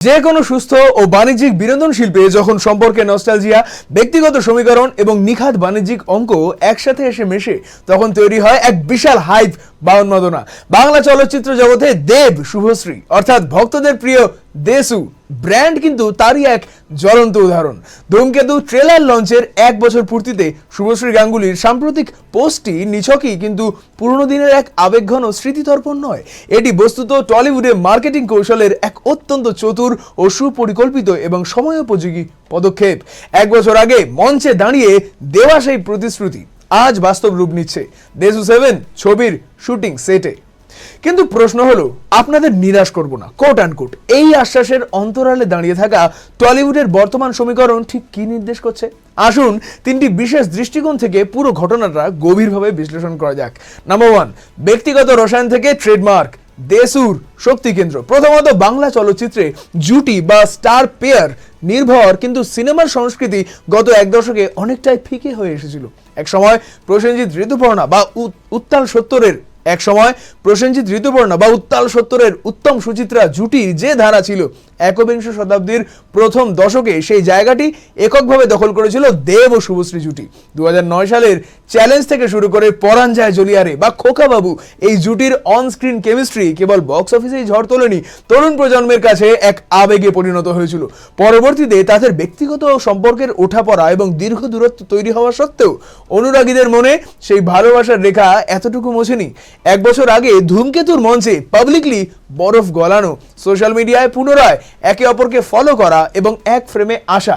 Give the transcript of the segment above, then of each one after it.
যে কোনো সুস্থ ও বাণিজ্যিক বিনোদন শিল্পে যখন সম্পর্কে নস্টালজিয়া, ব্যক্তিগত সমীকরণ এবং নিখাত বাণিজ্যিক অঙ্ক একসাথে এসে মেশে, তখন তৈরি হয় এক বিশাল হাইপ বা উন্মাদনা। বাংলা চলচ্চিত্র জগতে দেব শুভশ্রী অর্থাৎ ভক্তদের প্রিয় দেশু ব্র্যান্ড কিন্তু তারই এক জ্বলন্ত উদাহরণ। ধূমকেতু ট্রেলার লঞ্চের 1 বছর পূর্তিতে শুভশ্রী গাঙ্গুলির সাম্প্রতিক পোস্টটি নিছকই কিন্তু পুরনো দিনের এক আবেগঘন স্মৃতিতর্পণ নয়, এটি বস্তুত টলিউডে মার্কেটিং কৌশলের এক অত্যন্ত চতুর ও সুপরিকল্পিত এবং সময়োপযোগী পদক্ষেপ। 1 বছর আগে মঞ্চে দাঁড়িয়ে দেওয়া সেই প্রতিশ্রুতি আজ বাস্তব রূপ নিচ্ছে দেশু 7 ছবির শুটিং সেটে। কিন্তু প্রশ্ন হলো, আপনাদের নিরাশ করব না কোট অ্যান্ড কোট, এই আশ্বাসের অন্তরালে দাঁড়িয়ে থাকা টলিউডের বর্তমান সমীকরণ ঠিক কি নির্দেশ করছে? আসুন তিনটি বিশেষ দৃষ্টিকোণ থেকে পুরো ঘটনাটা গভীরভাবে বিশ্লেষণ করা যাক। নাম্বার 1, ব্যক্তিগত রসায়ন থেকে ট্রেডমার্ক দেশুর শক্তি কেন্দ্র। প্রথমত, বাংলা চলচ্চিত্রে জুটি বা স্টার পেয়ার নির্ভর কিন্তু সিনেমার সংস্কৃতি গত 1 দশকে অনেকটাই ফিকে হয়ে এসেছিল। এক সময় প্রসেনজিৎ ঋতুপর্ণা বা উত্তাল সত্তরের উত্তম সুচিত্রা জুটির যে ধারা ছিল, একবিংশ শতাব্দীর প্রথম দশকে সেই জায়গাটি এককভাবে দখল করেছিল দেব ও শুভশ্রী জুটি। 2009 সালের চ্যালেঞ্জ থেকে শুরু করে পরাণ যায় জলিয়ারে বা খোকা বাবু, এই জুটির অন স্ক্রিন কেমিস্ট্রি কেবল বক্স অফিসেই ঝড় তোলেনি, তরুণ প্রজন্মের কাছে এক আবেগে পরিণত হয়েছিল। পরবর্তীতে তাদের ব্যক্তিগত সম্পর্কের ওঠাপড়া এবং দীর্ঘ দূরত্ব তৈরি হওয়া সত্ত্বেও অনুরাগীদের মনে সেই ভালোবাসার রেখা এতটুকু মোছেনি। 1 বছর আগে ধূমকেতুর মঞ্চে পাবলিকলি বরফ গলানো, সোশ্যাল মিডিয়ায় পুনরায় একে অপরকে ফলো করা এবং এক ফ্রেমে আসা,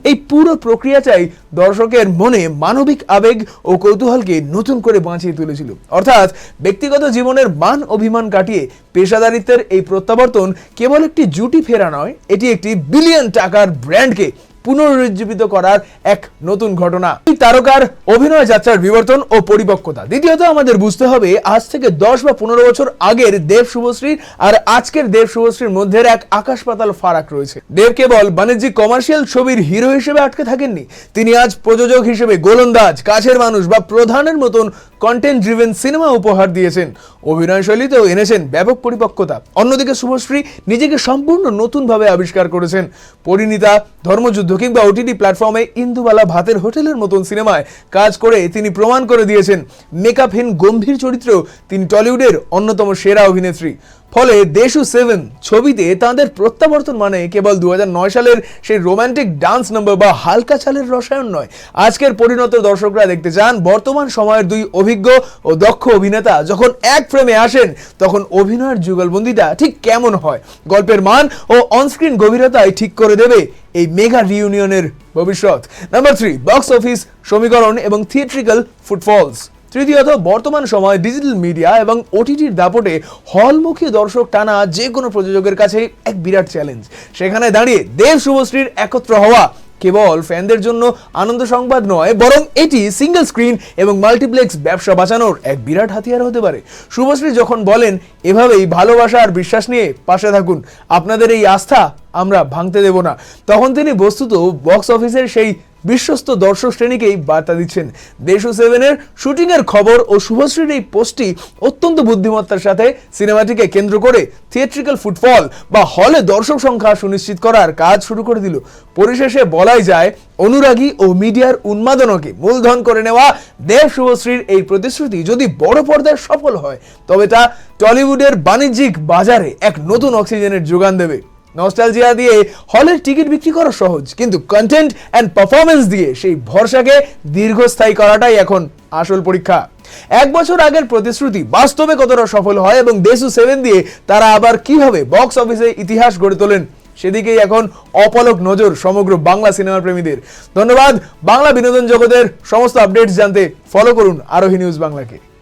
এই পুরো প্রক্রিয়াটাই দর্শকের মনে মানবিক আবেগ ও কৌতূহলকে নতুন করে বাঁচিয়ে তুলেছিল। অর্থাৎ ব্যক্তিগত জীবনের মান অভিমান কাটিয়ে পেশাদারিত্বের এই প্রত্যাবর্তন কেবল একটি জুটি ফেরা নয়, এটি একটি বিলিয়ন টাকার ব্র্যান্ডকে পুনরুজ্জীবিত করার এক নতুন ঘটনা। এই তারকার অভিনয় যাত্রার বিবর্তন ও পরিপক্কতা। দ্বিতীয়ত, আমাদের বুঝতে হবে আজ থেকে 10 বা 15 বছর আগের দেব শুভশ্রীর আর আজকের দেব শুভশ্রীর মধ্যে এক আকাশ পাতাল ফারাক রয়েছে। দেব কেবল বাণিজ্যিক কমার্শিয়াল ছবির হিরো হিসেবে আটকে থাকেননি, তিনি আজ প্রযোজক হিসেবে গোলন্দাজ, কাছের মানুষ বা প্রধানের মতন কন্টেন্ট ড্রিভেন সিনেমা উপহার দিয়েছেন। অভিনয় শৈলীতেও এনেছেন ব্যাপক পরিপক্কতা। অন্যদিকে শুভশ্রী নিজেকে সম্পূর্ণ নতুনভাবে আবিষ্কার করেছেন। পরিণীতা, ধর্মযুদ্ধ কিংবা ওটিটি প্ল্যাটফর্মে ইন্দুবালা ভাতের হোটেলের মতন সিনেমায় কাজ করে তিনি প্রমাণ করে দিয়েছেন মেকআপহীন গম্ভীর চরিত্রেও তিনি টলিউডের অন্যতম সেরা অভিনেত্রী। ফলে দেশু 7 ছবিতে তাঁদের প্রত্যাবর্তন মানে কেবল 2009 সালের সেই রোমান্টিক ডান্স নম্বর বা হালকা চালের রসায়ন নয়। আজকের পরিণত দর্শকরা দেখতে চান বর্তমান সময়ের 2 অভিজ্ঞ ও দক্ষ অভিনেতা যখন এক ফ্রেমে আসেন, তখন অভিনয়ের যুগলবন্দিটা ঠিক কেমন হয়, গল্পের মান ও অনস্ক্রিন গভীরতায় ঠিক করে দেবে এই মেগা রিইউনিয়নের ভবিষ্যৎ। নাম্বার 3, বক্স অফিস সমীকরণ এবং থিয়েট্রিক্যাল ফুটফলস। তৃতীয়ত, বর্তমান সময় ডিজিটাল মিডিয়া এবং ওটিটির দাপটে হলমুখী দর্শক টানা যে কোনো প্রযোজকের কাছে এক বিরাট চ্যালেঞ্জ। সেখানে দাঁড়িয়ে দেব শুভশ্রীর একত্র হওয়া কেবল ফ্যানদের জন্য আনন্দ সংবাদ নয়, বরং এটি সিঙ্গেল স্ক্রিন এবং মাল্টিপ্লেক্স ব্যবসা বাঁচানোর এক বিরাট হাতিয়ার হতে পারে। শুভশ্রী যখন বলেন এভাবেই ভালোবাসা আর বিশ্বাস নিয়ে পাশে থাকুন, আপনাদের এই আস্থা আমরা ভাঙতে দেব না, তখন তিনি বস্তুত বক্স অফিসের সেই বিশ্বস্ত দর্শক শ্রেণীকেই বার্তা দিচ্ছেন। দেশু 7-এর শুটিংয়ের খবর ও শুভশ্রীর এই পোস্টটি অত্যন্ত বুদ্ধিমত্তার সাথে সিনেমাটিকে কেন্দ্র করে থিয়েট্রিক্যাল ফুটফল বা হলে দর্শক সংখ্যা সুনিশ্চিত করার কাজ শুরু করে দিল। পরিশেষে বলাই যায়, অনুরাগী ও মিডিয়ার উন্মাদনাকে মূলধন করে নেওয়া দেব শুভশ্রীর এই প্রতিশ্রুতি যদি বড় পর্দায় সফল হয়, তবে তা টলিউডের বাণিজ্যিক বাজারে এক নতুন অক্সিজেনের যোগান দেবে। নস্টালজিয়া দিয়ে হলের টিকিট বিক্রি করা সহজ, কিন্তু কন্টেন্ট অ্যান্ড পারফরমেন্স দিয়ে সেই ভরসাকে দীর্ঘস্থায়ী করাটাই এখন আসল পরীক্ষা। 1 বছর আগের প্রতিশ্রুতি বাস্তবে কতটা সফল হয় এবং দেশু 7 দিয়ে তারা আবার কিভাবে বক্স অফিসে ইতিহাস গড়ে তোলেন, সেদিকেই এখন অপলক নজর সমগ্র বাংলা সিনেমা প্রেমীদের। ধন্যবাদ। বাংলা বিনোদন জগতের সমস্ত আপডেটস জানতে ফলো করুন আরোহী নিউজ বাংলাকে।